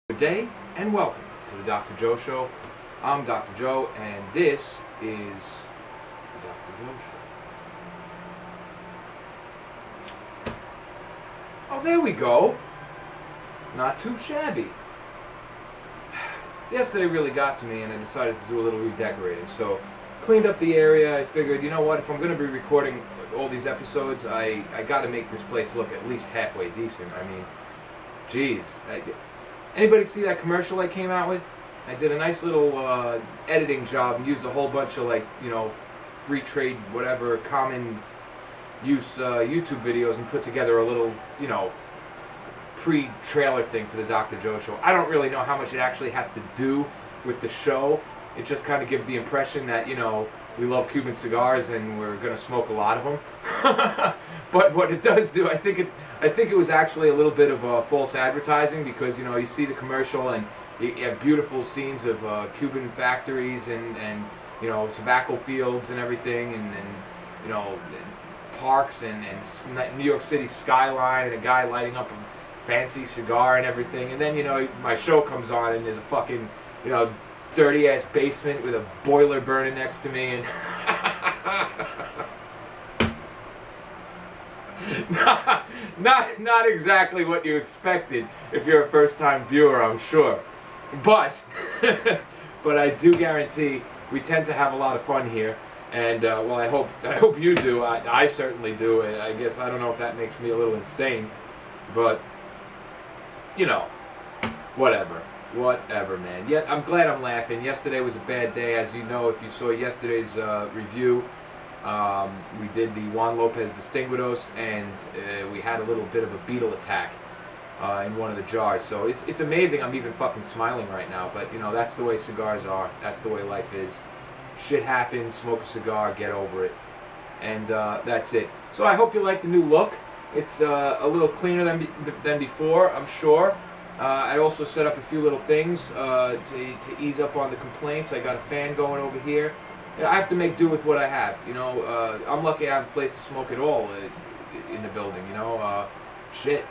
Good day and welcome to the Dr. Joe Show. I'm Dr. Joe and this is the Dr. Joe Show. Oh, there we go. Not too shabby. Yesterday really got to me and I decided to do a little redecorating. So, cleaned up the area. I figured, you know what, if I'm going to be recording all these episodes, I got to make this place look at least halfway decent. I mean, geez. Anybody see that commercial I came out with? I did a nice little editing job and used a whole bunch of free trade, whatever, common use YouTube videos and put together a little, pre-trailer thing for the Dr. Joe Show. I don't really know how much it actually has to do with the show. It just kind of gives the impression that, we love Cuban cigars and we're going to smoke a lot of them. But what it does do, I think it was actually a little bit of false advertising because, you see the commercial and you have beautiful scenes of Cuban factories and tobacco fields and everything and parks and New York City skyline and a guy lighting up a fancy cigar and everything. And then, my show comes on and there's a fucking, dirty ass basement with a boiler burning next to me and not exactly what you expected if you're a first time viewer, I'm sure. But but I do guarantee we tend to have a lot of fun here, and well, I hope you do. I certainly do. I guess I don't know if that makes me a little insane, but whatever, man. Yeah, I'm glad I'm laughing. Yesterday was a bad day, as you know if you saw yesterday's review. We did the Juan Lopez Distinguidos, and we had a little bit of a beetle attack in one of the jars. So it's amazing I'm even fucking smiling right now, but that's the way cigars are. That's the way life is. Shit happens, smoke a cigar, get over it. And that's it. So I hope you like the new look. It's a little cleaner than before, I'm sure. I also set up a few little things to ease up on the complaints. I got a fan going over here. I have to make do with what I have. I'm lucky I have a place to smoke at all in the building. Shit.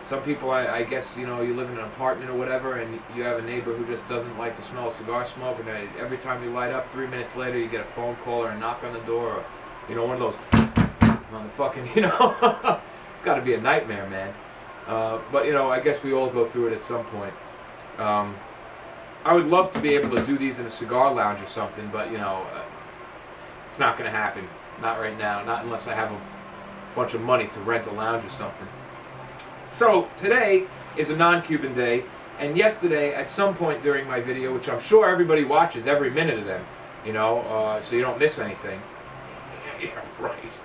Some people, I guess, you live in an apartment or whatever, and you have a neighbor who just doesn't like the smell of cigar smoke, and every time you light up, 3 minutes later, you get a phone call or a knock on the door, or one of those on the fucking, it's got to be a nightmare, man. But I guess we all go through it at some point. I would love to be able to do these in a cigar lounge or something, but it's not going to happen. Not right now. Not unless I have a bunch of money to rent a lounge or something. So today is a non-Cuban day, and yesterday at some point during my video, which I'm sure everybody watches every minute of them, so you don't miss anything. Yeah, right.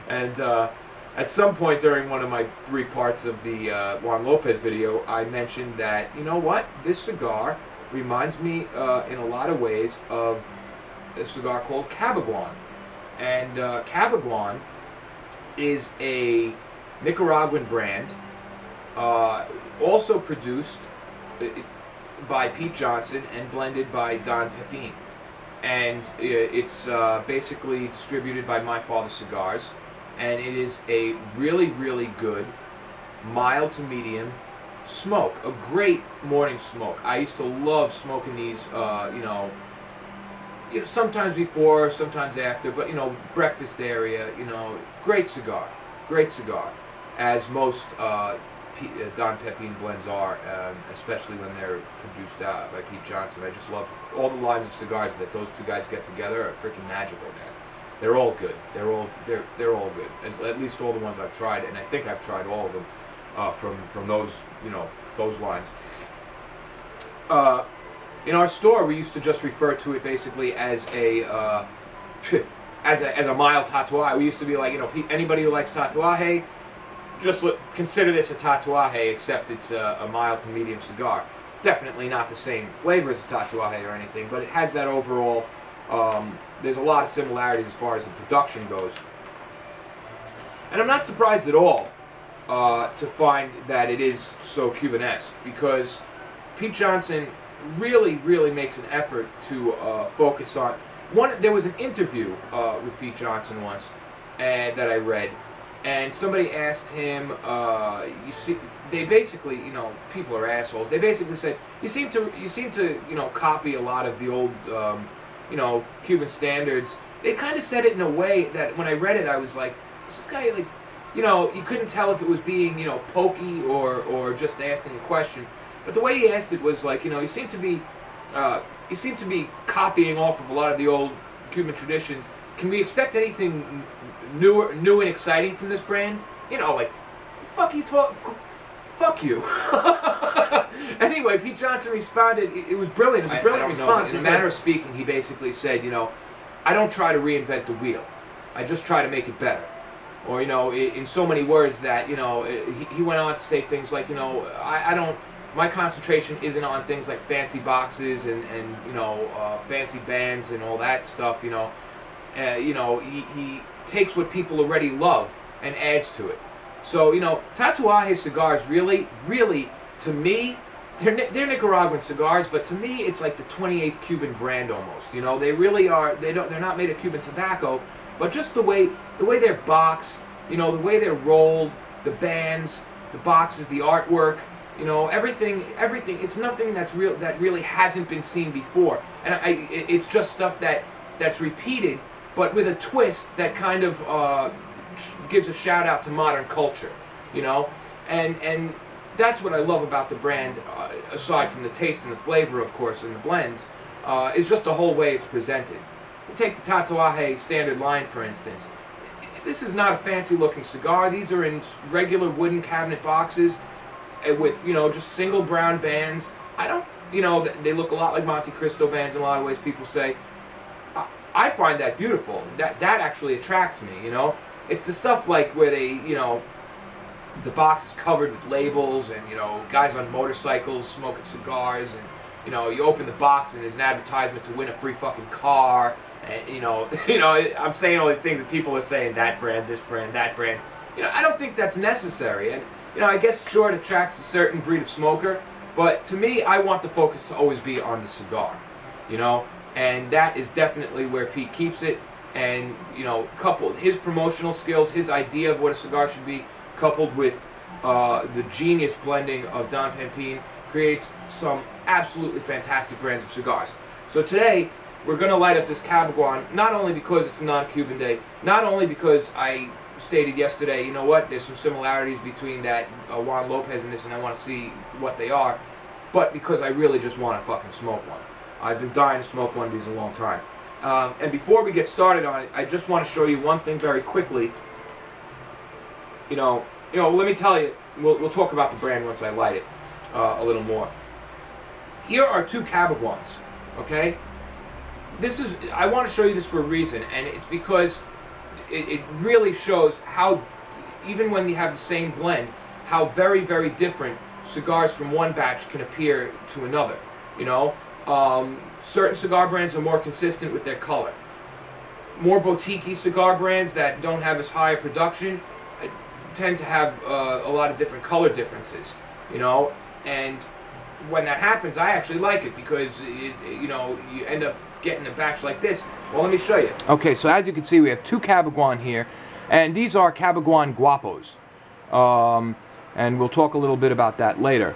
And at some point during one of my 3 parts of the Juan Lopez video, I mentioned that, this cigar reminds me in a lot of ways of a cigar called Cabaiguan. And Cabaiguan is a Nicaraguan brand, also produced by Pete Johnson and blended by Don Pepin. And it's basically distributed by My Father Cigars. And it is a really, really good, mild to medium smoke. A great morning smoke. I used to love smoking these, sometimes before, sometimes after, but, breakfast area, great cigar. Great cigar. As most Don Pepin blends are, especially when they're produced by Pete Johnson. I just love all the lines of cigars that those two guys get together are freaking magical, man. They're all good. They're all good. At least all the ones I've tried, and I think I've tried all of them from those those lines. In our store, we used to just refer to it basically as a as a mild tatuaje. We used to be like, anybody who likes tatuaje, just consider this a tatuaje, except it's a mild to medium cigar. Definitely not the same flavor as a tatuaje or anything, but it has that overall. There's a lot of similarities as far as the production goes. And I'm not surprised at all to find that it is so Cubanesque, because Pete Johnson really, really makes an effort to focus on... There was an interview with Pete Johnson once that I read, and somebody asked him, you see, they basically, you know, people are assholes. They basically said, you seem to, you know, copy a lot of the old, you know, Cuban standards. They kind of said it in a way that when I read it, I was like, is this guy like, you know, you couldn't tell if it was being, you know, pokey or just asking a question. But the way he asked it was like, you know, you seem to be copying off of a lot of the old Cuban traditions. Can we expect anything new and exciting from this brand? You know, like, fuck you. Anyway, Pete Johnson responded. It was brilliant. It was a brilliant response. In a manner of speaking, he basically said, you know, I don't try to reinvent the wheel. I just try to make it better. Or, you know, in so many words that, you know, he went on to say things like, you know, I don't, my concentration isn't on things like fancy boxes and you know, fancy bands and all that stuff, you know. He takes what people already love and adds to it. So, you know, Tatuaje cigars really, to me, they're Nicaraguan cigars, but to me, it's like the 28th Cuban brand almost. You know, they really are. They're not made of Cuban tobacco, but just the way they're boxed, you know, the way they're rolled, the bands, the boxes, the artwork, you know, everything. It's nothing that really hasn't been seen before, and it's just stuff that's repeated, but with a twist that kind of gives a shout out to modern culture, you know, and that's what I love about the brand, aside from the taste and the flavor, of course, and the blends, is just the whole way it's presented. Take the Tatuaje standard line, for instance. This is not a fancy-looking cigar. These are in regular wooden cabinet boxes with, you know, just single brown bands. I don't, you know, they look a lot like Monte Cristo bands in a lot of ways, people say. I find that beautiful. That actually attracts me, you know. It's the stuff like where they, you know, the box is covered with labels and, you know, guys on motorcycles smoking cigars and, you know, you open the box and there's an advertisement to win a free fucking car and, you know, I'm saying all these things that people are saying, that brand, this brand, that brand. You know, I don't think that's necessary. And, you know, I guess sure it attracts a certain breed of smoker, but to me, I want the focus to always be on the cigar, you know, and that is definitely where Pete keeps it. And, you know, coupled his promotional skills, his idea of what a cigar should be, coupled with the genius blending of Don Pepin, creates some absolutely fantastic brands of cigars. So today, we're going to light up this Cabaiguan, not only because it's a non-Cuban day, not only because I stated yesterday, you know what, there's some similarities between that Juan Lopez and this, and I want to see what they are, but because I really just want to fucking smoke one. I've been dying to smoke one of these a long time. And before we get started on it, I just want to show you one thing very quickly. You know, let me tell you, we'll talk about the brand once I light it a little more. Here are two Cabaiguans, okay? I want to show you this for a reason, and it's because it really shows how, even when you have the same blend, how very, very different cigars from one batch can appear to another, you know? Certain cigar brands are more consistent with their color. More boutique-y cigar brands that don't have as high a production tend to have a lot of different color differences, you know, and when that happens, I actually like it because, you know, you end up getting a batch like this. Well, let me show you. Okay, so as you can see, we have two Cabaiguan here, and these are Cabaiguan Guapos, and we'll talk a little bit about that later.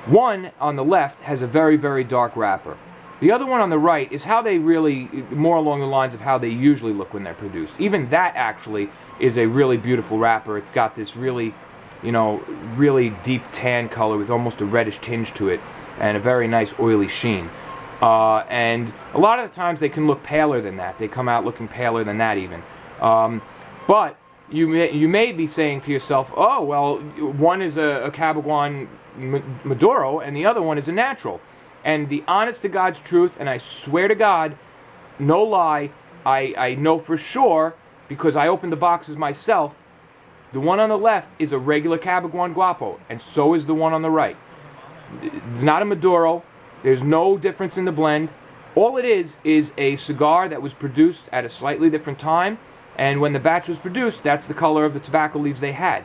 One on the left has a very, very dark wrapper. The other one on the right is how they really, more along the lines of how they usually look when they're produced. Even that actually is a really beautiful wrapper. It's got this really, you know, really deep tan color with almost a reddish tinge to it and a very nice oily sheen. And a lot of the times they can look paler than that. They come out looking paler than that even. But you may be saying to yourself, oh, well, one is a Cabaiguan Maduro and the other one is a natural. And the honest to God's truth, and I swear to God, no lie, I know for sure, because I opened the boxes myself, the one on the left is a regular Cabaiguan Guapo, and so is the one on the right. It's not a Maduro. There's no difference in the blend. All it is a cigar that was produced at a slightly different time, and when the batch was produced, that's the color of the tobacco leaves they had.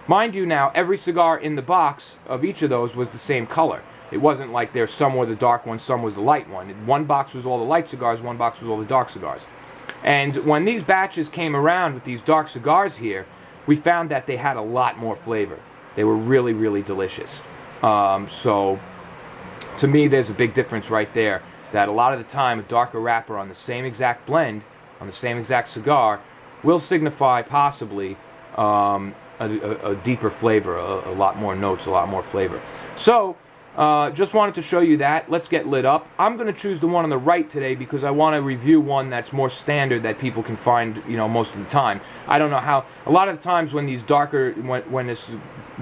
Mind you now, every cigar in the box of each of those was the same color. It wasn't like some were the dark one, some was the light one. One box was all the light cigars, one box was all the dark cigars. And when these batches came around with these dark cigars here, we found that they had a lot more flavor. They were really, really delicious. So to me, there's a big difference right there, that a lot of the time a darker wrapper on the same exact blend, on the same exact cigar, will signify possibly a deeper flavor, a lot more notes, a lot more flavor. So just wanted to show you that. Let's get lit up. I'm going to choose the one on the right today because I want to review one that's more standard that people can find, you know, most of the time. I don't know how. A lot of the times when these darker, when this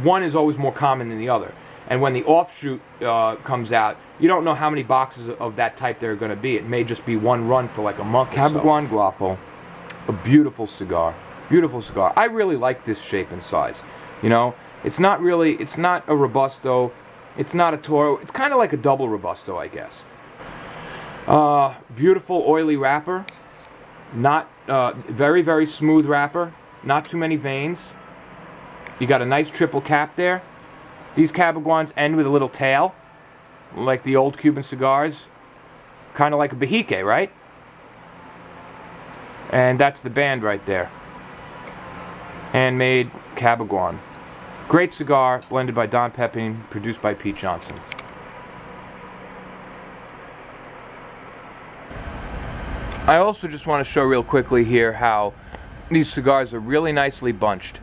one is always more common than the other, and when the offshoot comes out, you don't know how many boxes of that type there are going to be. It may just be one run for like a month or so. Cabaiguan Guapo, a beautiful cigar. Beautiful cigar. I really like this shape and size. You know, it's not a Robusto. It's not a Toro. It's kind of like a double Robusto, I guess. Beautiful oily wrapper. Not very, very smooth wrapper. Not too many veins. You got a nice triple cap there. These Cabaiguans end with a little tail, like the old Cuban cigars. Kind of like a Bahique, right? And that's the band right there. Handmade Cabaiguan. Great cigar, blended by Don Pepin, produced by Pete Johnson. I also just want to show real quickly here how these cigars are really nicely bunched.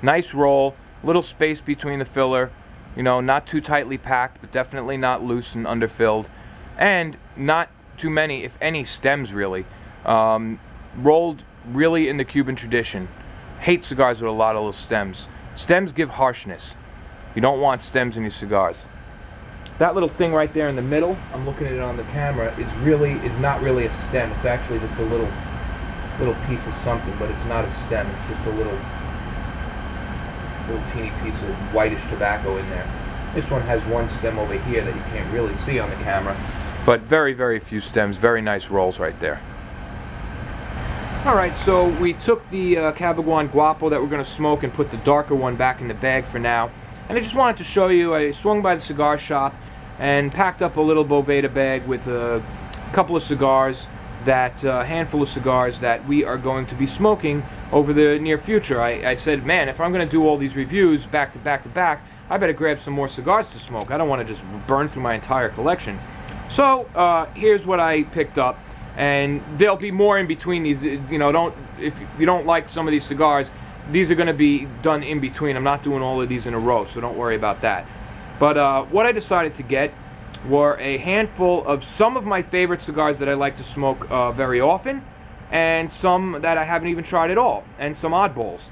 Nice roll, little space between the filler, you know, not too tightly packed, but definitely not loose and underfilled. And not too many, if any, stems really. Rolled really in the Cuban tradition. Hate cigars with a lot of little stems. Stems give harshness. You don't want stems in your cigars. That little thing right there in the middle, I'm looking at it on the camera, is not really a stem. It's actually just a little piece of something, but it's not a stem. It's just a little teeny piece of whitish tobacco in there. This one has one stem over here that you can't really see on the camera, but very, very few stems. Very nice rolls right there. Alright, so we took the Cabaiguan Guapo that we're going to smoke and put the darker one back in the bag for now. And I just wanted to show you, I swung by the cigar shop and packed up a little Boveda bag with a couple of cigars, a handful of cigars that we are going to be smoking over the near future. I said, man, if I'm going to do all these reviews back to back to back, I better grab some more cigars to smoke. I don't want to just burn through my entire collection. So here's what I picked up. And there'll be more in between these. You know, if you don't like some of these cigars, these are going to be done in between. I'm not doing all of these in a row, so don't worry about that. But what I decided to get were a handful of some of my favorite cigars that I like to smoke very often, and some that I haven't even tried at all, and some oddballs.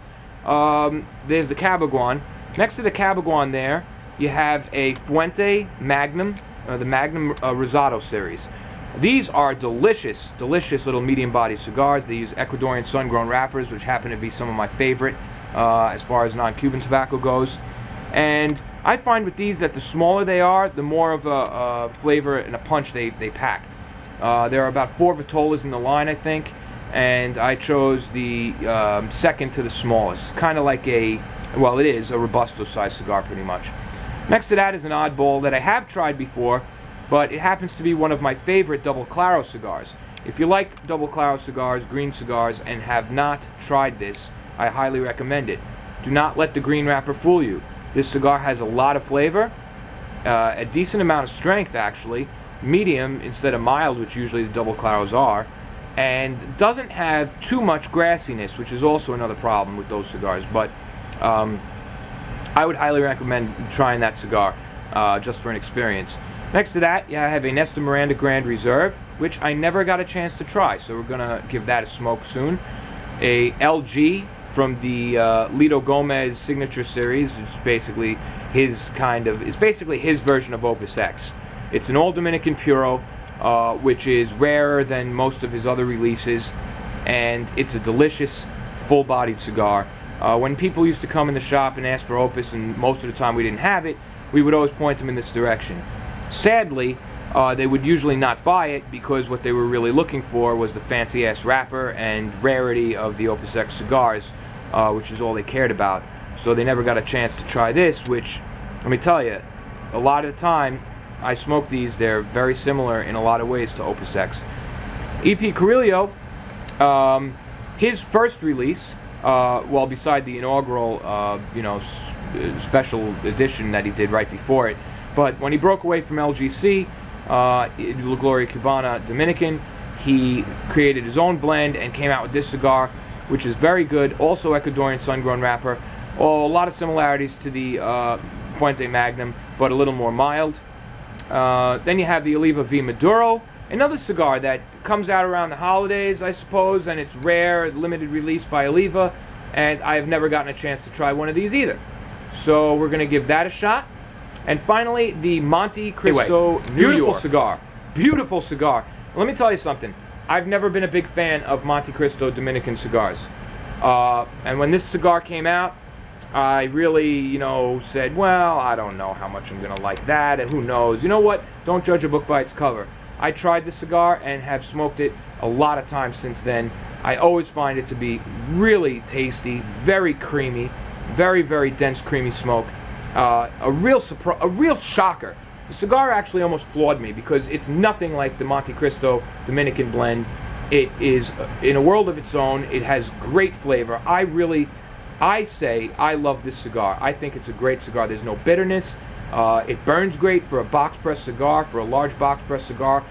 There's the Cabaiguan. Next to the Cabaiguan there, you have a Fuente Magnum, the Magnum Rosado series. These are delicious, delicious little medium-bodied cigars. They use Ecuadorian sun-grown wrappers, which happen to be some of my favorite as far as non-Cuban tobacco goes. And I find with these that the smaller they are, the more of a flavor and a punch they pack. There are about 4 vitolas in the line, I think, and I chose the second to the smallest. Kind of like well, it is a Robusto-sized cigar pretty much. Next to that is an oddball that I have tried before, but it happens to be one of my favorite Double Claro cigars. If you like Double Claro cigars, green cigars, and have not tried this, I highly recommend it. Do not let the green wrapper fool you. This cigar has a lot of flavor, a decent amount of strength actually, medium instead of mild, which usually the Double Claros are, and doesn't have too much grassiness, which is also another problem with those cigars. But I would highly recommend trying that cigar just for an experience. Next to that, I have a Nesta Miranda Grand Reserve, which I never got a chance to try, so we're going to give that a smoke soon. A LG from the Lito Gomez Signature Series. It's basically his version of Opus X. It's an all Dominican Puro, which is rarer than most of his other releases, and it's a delicious, full-bodied cigar. When people used to come in the shop and ask for Opus, and most of the time we didn't have it, we would always point them in this direction. Sadly, they would usually not buy it because what they were really looking for was the fancy-ass wrapper and rarity of the Opus X cigars, which is all they cared about. So they never got a chance to try this, which, let me tell you, a lot of the time I smoke these, they're very similar in a lot of ways to Opus X. E.P. Carrillo, his first release, well, beside the inaugural, special edition that he did right before it. But when he broke away from LGC, La Gloria Cubana Dominican, he created his own blend and came out with this cigar, which is very good. Also Ecuadorian sun-grown wrapper. A lot of similarities to the Fuente Magnum, but a little more mild. Then you have the Oliva V Maduro, another cigar that comes out around the holidays, I suppose, and it's rare, limited release by Oliva, and I have never gotten a chance to try one of these either. So we're going to give that a shot. And finally, the Monte Cristo New York cigar. Beautiful cigar. Let me tell you something. I've never been a big fan of Monte Cristo Dominican cigars. And when this cigar came out, I really, said, well, I don't know how much I'm going to like that, and who knows. You know what? Don't judge a book by its cover. I tried this cigar and have smoked it a lot of times since then. I always find it to be really tasty, very creamy, very, very dense, creamy smoke. A real shocker. The cigar actually almost floored me because it's nothing like the Monte Cristo Dominican blend. It is in a world of its own. It has great flavor. I say I love this cigar. I think it's a great cigar. There's no bitterness. It burns great for a box press cigar, for a large box press cigar.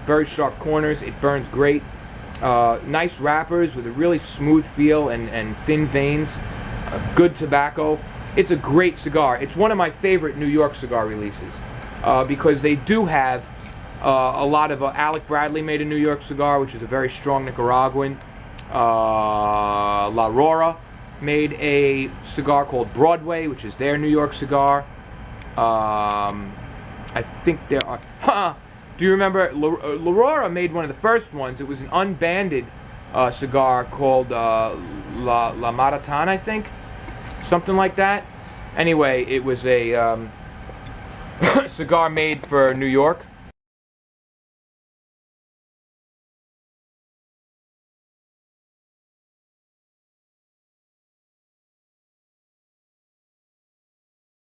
Very sharp corners. It burns great. Nice wrappers with a really smooth feel and thin veins. Good tobacco. It's a great cigar. It's one of my favorite New York cigar releases because they do have a lot of Alec Bradley made a New York cigar, which is a very strong Nicaraguan. La Aurora made a cigar called Broadway, which is their New York cigar. I think there are... Do you remember? La Aurora made one of the first ones. It was an unbanded cigar called La Maratana, I think. Something like that. Anyway, it was a cigar made for New York.